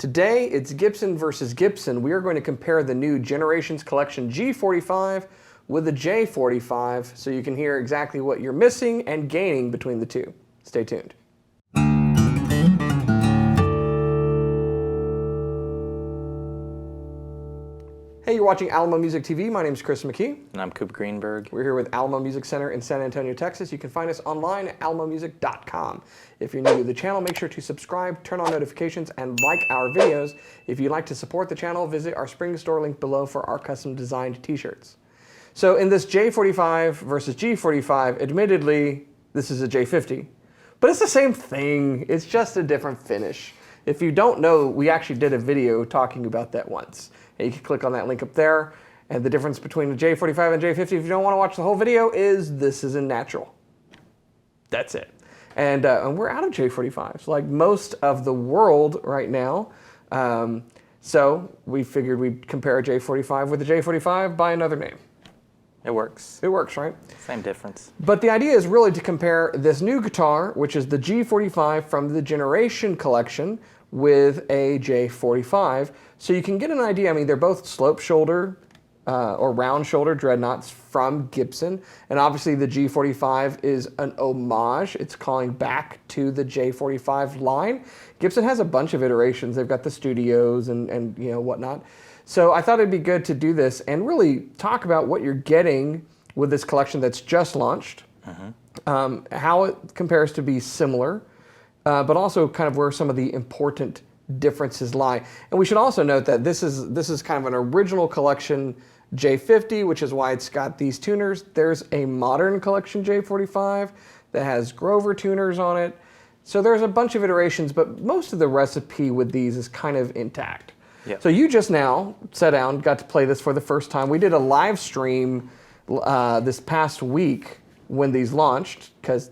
Today, it's Gibson versus Gibson. We are going to compare the new Generations Collection G-45 with the J-45 so you can hear exactly what you're missing and gaining between the two. Stay tuned. Hey, you're watching Alamo Music TV. My name is Chris McKee. And I'm Coop Greenberg. We're here with Alamo Music Center in San Antonio, Texas. You can find us online at alamomusic.com. If you're new to the channel, make sure to subscribe, turn on notifications, and like our videos. If you'd like to support the channel, visit our spring store link below for our custom designed t-shirts. So in this J-45 versus G-45, admittedly, this is a J-50, but it's the same thing. It's just a different finish. If you don't know, we actually did a video talking about that once. And you can click on that link up there. And the difference between the J-45 and J-50, if you don't want to watch the whole video, is this isn't natural. That's it. And we're out of J-45s, like most of the world right now. So we figured we'd compare a J-45 with a J-45 by another name. It works. It works, right? Same difference. But the idea is really to compare this new guitar, which is the G-45 from the Generation Collection, with a J-45. So you can get an idea. I mean, they're both slope shoulder or round shoulder dreadnoughts from Gibson. And obviously the G-45 is an homage. It's calling back to the J-45 line. Gibson has a bunch of iterations. They've got the studios and you know whatnot. So I thought it'd be good to do this and really talk about what you're getting with this collection that's just launched, how it compares to be similar, but also kind of where some of the important differences lie. And we should also note that this is kind of an original collection J-50, which is why it's got these tuners. There's a modern collection J-45 that has Grover tuners on it. So there's a bunch of iterations, but most of the recipe with these is kind of intact. Yep. So you just now sat down, got to play this for the first time. We did a live stream this past week when these launched, because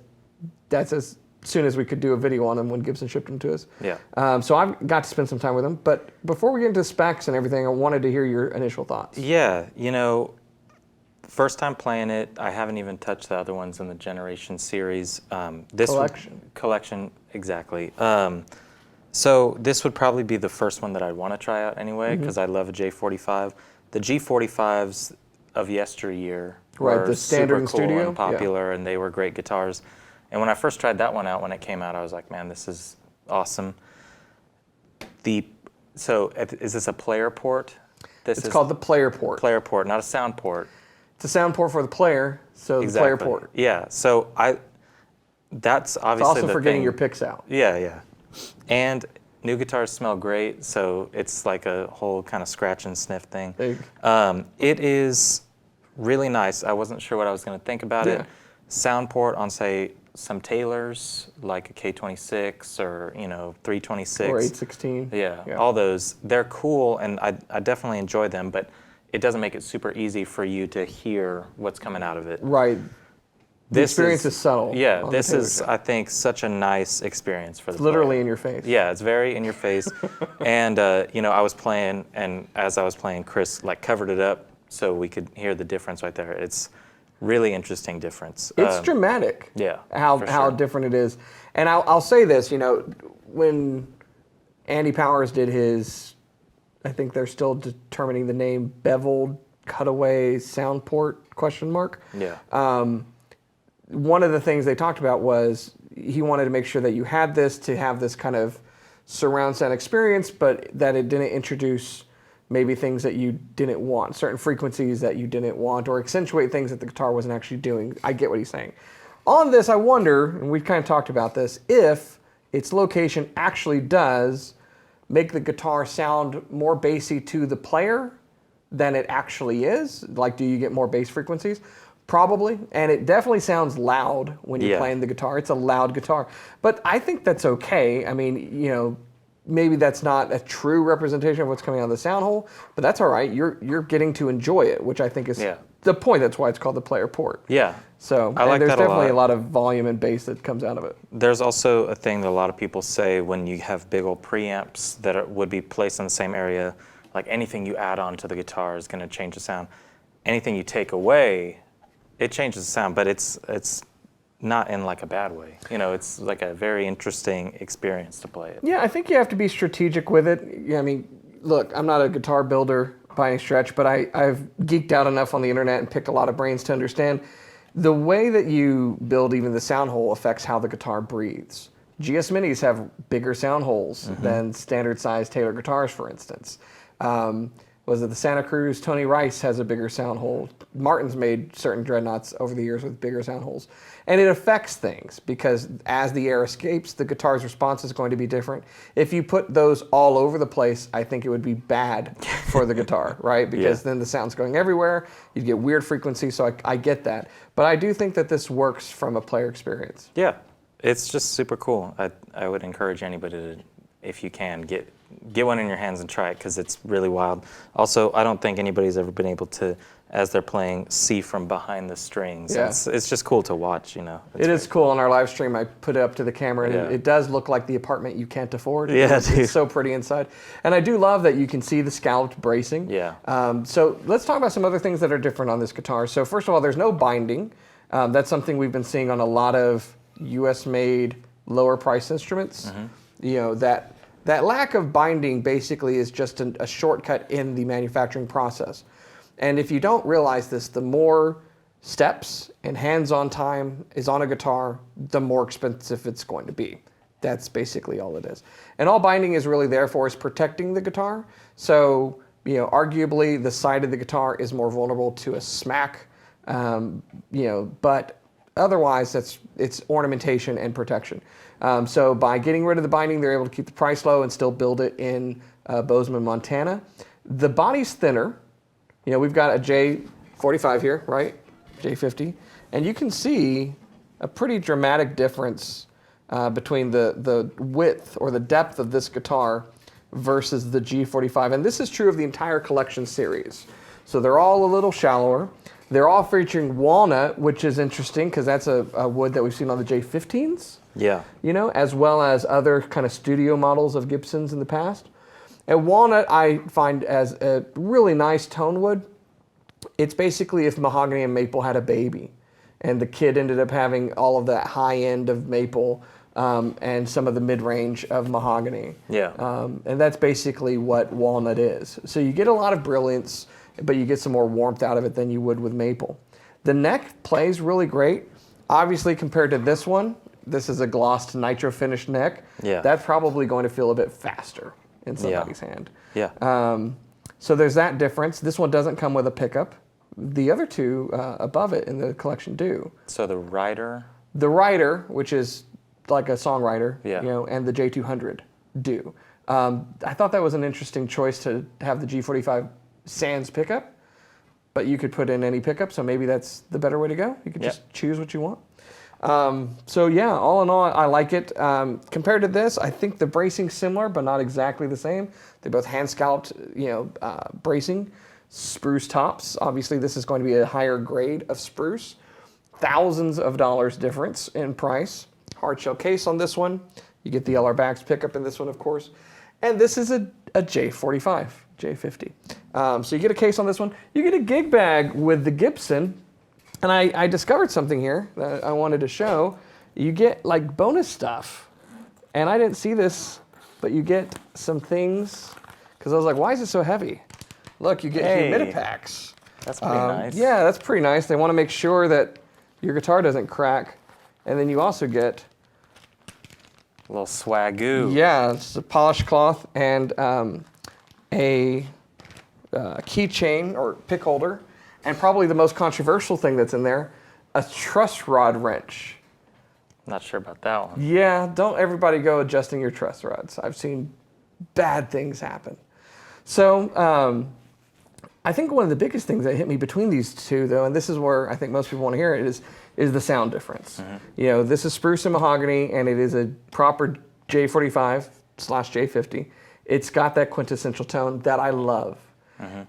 that's as soon as we could do a video on them when Gibson shipped them to us. Yeah. So I've got to spend some time with them. But before we get into specs and everything, I wanted to hear your initial thoughts. Yeah, you know, first time playing it, I haven't even touched the other ones in the Generation series. This collection, exactly. So this would probably be the first one that I'd want to try out anyway, because I love a J-45. The G-45s of yesteryear were the standard super cool studio and popular, and they were great guitars. And when I first tried that one out, when it came out, I was like, man, this is awesome. So is this a player port? It's called the player port. Player port, not a sound port. It's a sound port for the player, so Exactly. the player port. Yeah, so that's obviously It's also for getting your picks out. Yeah, yeah. And new guitars smell great, so it's like a whole kind of scratch and sniff thing. It is really nice. I wasn't sure what I was going to think about it. Sound port on, say, some Taylors, like a K26 or, you know, 326. Or 816. Yeah, all those. They're cool, and I definitely enjoy them, but it doesn't make it super easy for you to hear what's coming out of it. Right. The experience is subtle. Yeah, this is, I think, such a nice experience for the player. Literally in your face. Yeah, it's very in your face. And, you know, I was playing, and as I was playing, Chris, like, covered it up so we could hear the difference right there. It's really interesting difference. It's dramatic. Yeah, how different it is. And I'll say this, you know, when Andy Powers did his, I think they're still determining the name, beveled cutaway sound port, ? Yeah. One of the things they talked about was he wanted to make sure that you had this to have this kind of surround sound experience, but that it didn't introduce maybe things that you didn't want, certain frequencies that you didn't want, or accentuate things that the guitar wasn't actually doing. I get what he's saying. On this, I wonder, and we've kind of talked about this, if its location actually does make the guitar sound more bassy to the player than it actually is. Like, do you get more bass frequencies? Probably, and it definitely sounds loud when you're playing the guitar. It's a loud guitar, but I think that's okay. I mean, you know, maybe that's not a true representation of what's coming out of the sound hole, but that's all right. You're getting to enjoy it, which I think is the point. That's why it's called the player port. Yeah. So I like there's that definitely a lot of volume and bass that comes out of it. There's also a thing that a lot of people say when you have big old preamps that would be placed in the same area, like anything you add on to the guitar is going to change the sound. Anything you take away, it changes the sound, but it's not in like a bad way. You know, it's like a very interesting experience to play it. Yeah, I think you have to be strategic with it. Yeah, I mean, look, I'm not a guitar builder by any stretch, but I've geeked out enough on the internet and picked a lot of brains to understand the way that you build even the sound hole affects how the guitar breathes. GS Minis have bigger sound holes than standard size Taylor guitars, for instance. Was it the Santa Cruz? Tony Rice has a bigger sound hole. Martin's made certain dreadnoughts over the years with bigger sound holes. And it affects things because as the air escapes, the guitar's response is going to be different. If you put those all over the place, I think it would be bad for the guitar, right? Because then the sound's going everywhere. You'd get weird frequencies, so I get that. But I do think that this works from a player experience. Yeah, it's just super cool. I would encourage anybody to, if you can, get one in your hands and try it because it's really wild. Also, I don't think anybody's ever been able to, as they're playing, see from behind the strings. Yeah. It's just cool to watch, you know. It is cool. On our live stream, I put it up to the camera, and it does look like the apartment you can't afford. It's so pretty inside. And I do love that you can see the scalloped bracing. Yeah. So let's talk about some other things that are different on this guitar. So first of all, there's no binding. That's something we've been seeing on a lot of US-made, lower-price instruments. You know, that lack of binding basically is just a shortcut in the manufacturing process. And if you don't realize this, the more steps and hands-on time is on a guitar, the more expensive it's going to be. That's basically all it is. And all binding is really there for is protecting the guitar. So, you know, arguably the side of the guitar is more vulnerable to a smack, you know, but otherwise it's ornamentation and protection. So by getting rid of the binding, they're able to keep the price low and still build it in Bozeman, Montana. The body's thinner. You know, we've got a J-45 here, right? J-50. And you can see a pretty dramatic difference between the width or the depth of this guitar versus the G-45. And this is true of the entire collection series. So they're all a little shallower. They're all featuring walnut, which is interesting because that's a wood that we've seen on the J-15s. Yeah. You know, as well as other kind of studio models of Gibsons in the past. And walnut I find as a really nice tone wood. It's basically if mahogany and maple had a baby. And the kid ended up having all of that high end of maple and some of the mid-range of mahogany. Yeah. And that's basically what walnut is. So you get a lot of brilliance, but you get some more warmth out of it than you would with maple. The neck plays really great. Obviously, compared to this one, this is a glossed nitro finished neck. Yeah. That's probably going to feel a bit faster in somebody's hand. Yeah. So there's that difference. This one doesn't come with a pickup. The other two above it in the collection do. So the Rider? The Rider, which is like a songwriter, you know, and the J200 do. I thought that was an interesting choice to have the G45 sans pickup, but you could put in any pickup, so maybe that's the better way to go. You could just choose what you want. So yeah, all in all, I like it. Compared to this, I think the bracing's similar, but not exactly the same. They both hand scalloped, you know, bracing, spruce tops. Obviously, this is going to be a higher grade of spruce. Thousands of dollars difference in price. Hard shell case on this one. You get the LR Bax pickup in this one, of course. And this is a J-45, J-50. So you get a case on this one. You get a gig bag with the Gibson. And I discovered something here that I wanted to show. You get like bonus stuff. And I didn't see this, but you get some things. Because I was like, why is it so heavy? Look, you get humidipacks. That's pretty nice. Yeah, that's pretty nice. They want to make sure that your guitar doesn't crack. And then you also get a little swagoo. Yeah, it's a polished cloth and a keychain or pick holder. And probably the most controversial thing that's in there, a truss rod wrench. Not sure about that one. Yeah, don't everybody go adjusting your truss rods. I've seen bad things happen. So I think one of the biggest things that hit me between these two, though, and this is where I think most people want to hear it, is the sound difference. You know, this is spruce and mahogany, and it is a proper J-45/J-50. It's got that quintessential tone that I love.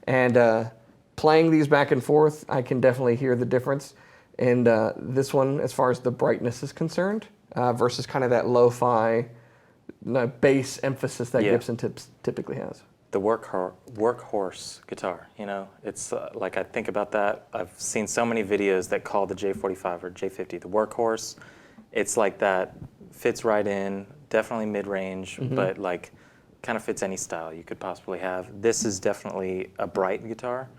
And playing these back and forth, I can definitely hear the difference. And this one, as far as the brightness is concerned, versus kind of that lo-fi bass emphasis that Gibson typically has. the workhorse guitar. You know, it's like I think about that. I've seen so many videos that call the J-45 or J-50 the workhorse. It's like that, fits right in, definitely mid-range, but like kind of fits any style you could possibly have. This is definitely a bright guitar,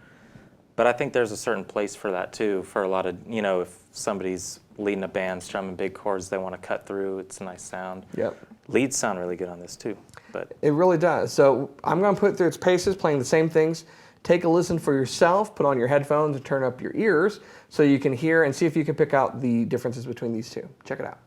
but I think there's a certain place for that too, for a lot of, you know, if somebody's leading a band, strumming big chords, they want to cut through, it's a nice sound. Yep. Leads sound really good on this too. But it really does. So I'm going to put through its paces, playing the same things. Take a listen for yourself, put on your headphones and turn up your ears so you can hear and see if you can pick out the differences between these two. Check it out.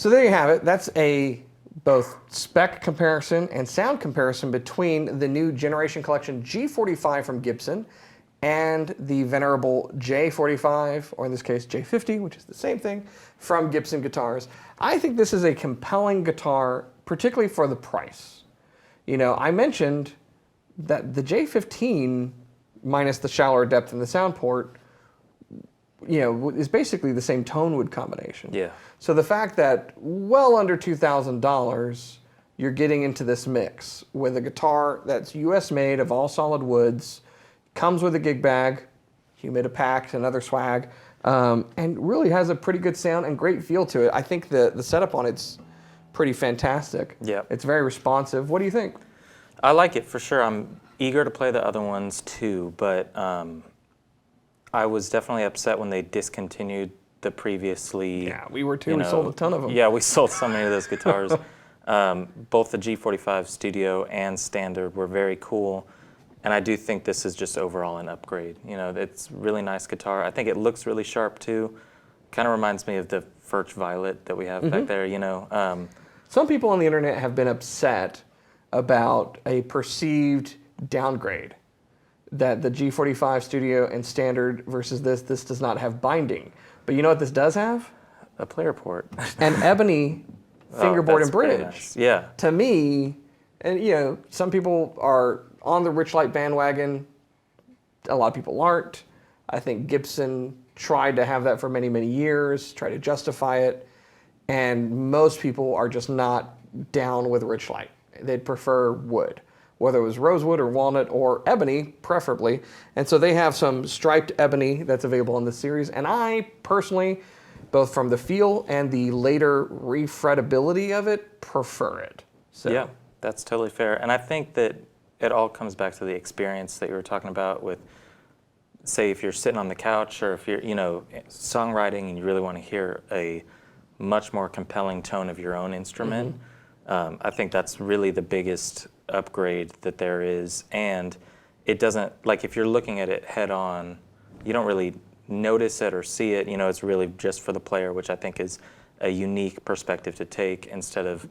So there you have it. That's a both spec comparison and sound comparison between the new Generation Collection G-45 from Gibson and the venerable J-45, or in this case J-50, which is the same thing, from Gibson guitars. I think this is a compelling guitar, particularly for the price. You know, I mentioned that the J-15, minus the shallower depth in the sound port, you know, is basically the same tone wood combination. Yeah. So the fact that well under $2,000, you're getting into this mix with a guitar that's US made of all solid woods, comes with a gig bag, humidipack, and other swag, and really has a pretty good sound and great feel to it. I think the setup on it's pretty fantastic. Yeah. It's very responsive. What do you think? I like it for sure. I'm eager to play the other ones too, but I was definitely upset when they discontinued the previously. Yeah, we were too. We sold a ton of them. Yeah, we sold so many of those guitars. Both the G-45 Studio and Standard were very cool, and I do think this is just overall an upgrade. You know, it's really nice guitar. I think it looks really sharp too. Kind of reminds me of the Furch Violet that we have back there. You know, some people on the internet have been upset about a perceived downgrade, that the G-45 Studio and Standard versus this does not have binding. But you know what this does have? a player port. An ebony fingerboard and bridge. Nice. Yeah. To me, and you know, some people are on the Richlight bandwagon. A lot of people aren't. I think Gibson tried to have that for many, many years, tried to justify it. And most people are just not down with Richlight. They'd prefer wood, whether it was rosewood or walnut or ebony, preferably. And so they have some striped ebony that's available in this series. And I personally, both from the feel and the later refrettability of it, prefer it. So. Yeah, that's totally fair. And I think that it all comes back to the experience that you were talking about with, say, if you're sitting on the couch or if you're, you know, songwriting and you really want to hear a much more compelling tone of your own instrument. I think that's really the biggest upgrade that there is. And it doesn't, like if you're looking at it head on, you don't really notice it or see it. You know, it's really just for the player, which I think is a unique perspective to take instead of,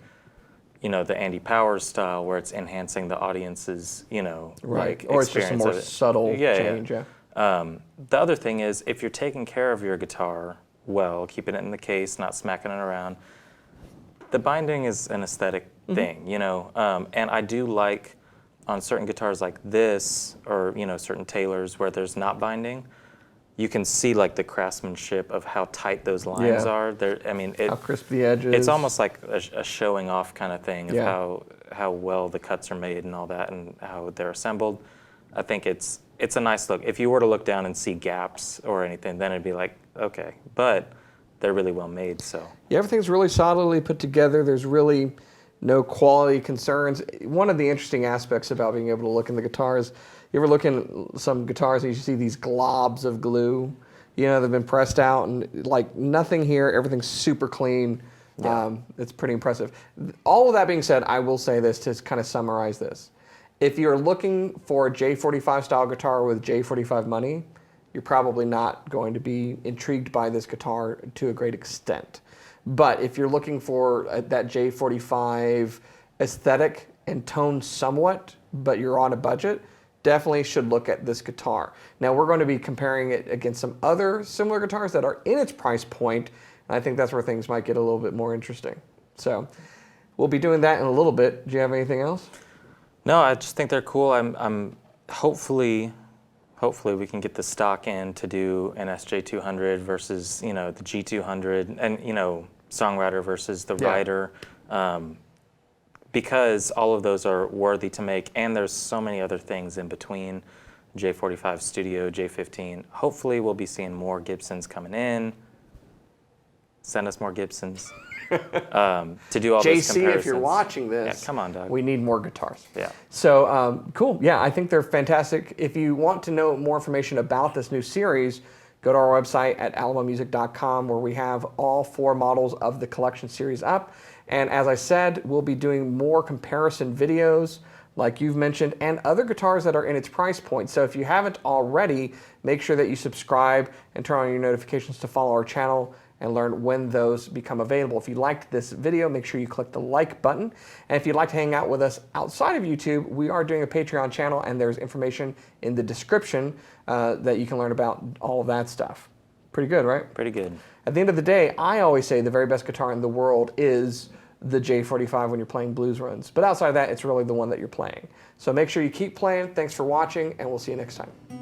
you know, the Andy Powers style where it's enhancing the audience's, you know, right. like Or it's just a more subtle change. Yeah. The other thing is if you're taking care of your guitar well, keeping it in the case, not smacking it around, the binding is an aesthetic thing, you know, and I do like on certain guitars like this or, you know, certain Taylors where there's not binding, you can see like the craftsmanship of how tight those lines are. I mean, how crisp the edges. It's almost like a showing off kind of thing of how well the cuts are made and all that and how they're assembled. I think it's a nice look. If you were to look down and see gaps or anything, then it'd be like, okay, but they're really well made, so. Yeah, everything's really solidly put together. There's really no quality concerns. One of the interesting aspects about being able to look in the guitars, you ever look in some guitars and you see these globs of glue, you know, they've been pressed out and like nothing here, everything's super clean. Yeah. It's pretty impressive. All of that being said, I will say this to kind of summarize this. If you're looking for a J-45 style guitar with J-45 money, you're probably not going to be intrigued by this guitar to a great extent. But if you're looking for that J-45 aesthetic and tone somewhat, but you're on a budget, definitely should look at this guitar. Now we're going to be comparing it against some other similar guitars that are in its price point, and I think that's where things might get a little bit more interesting. So we'll be doing that in a little bit. Do you have anything else? No, I just think they're cool. I'm hopefully we can get the stock in to do an SJ200 versus, you know, the G200 and, you know, Songwriter versus the Rider, because all of those are worthy to make, and there's so many other things in between. J-45 Studio, J-15. Hopefully we'll be seeing more Gibsons coming in. Send us more Gibsons. To do all those comparisons. JC, if you're watching this, come on, Doug. We need more guitars. Yeah. So cool. Yeah, I think they're fantastic. If you want to know more information about this new series, go to our website at alamomusic.com where we have all 4 models of the collection series up. And as I said, we'll be doing more comparison videos like you've mentioned and other guitars that are in its price point. So if you haven't already, make sure that you subscribe and turn on your notifications to follow our channel and learn when those become available. If you liked this video, make sure you click the like button. And if you'd like to hang out with us outside of YouTube, we are doing a Patreon channel, and there's information in the description that you can learn about all of that stuff. Pretty good, right? Pretty good. At the end of the day, I always say the very best guitar in the world is the J-45 when you're playing blues runs. But outside of that, it's really the one that you're playing. So make sure you keep playing. Thanks for watching, and we'll see you next time.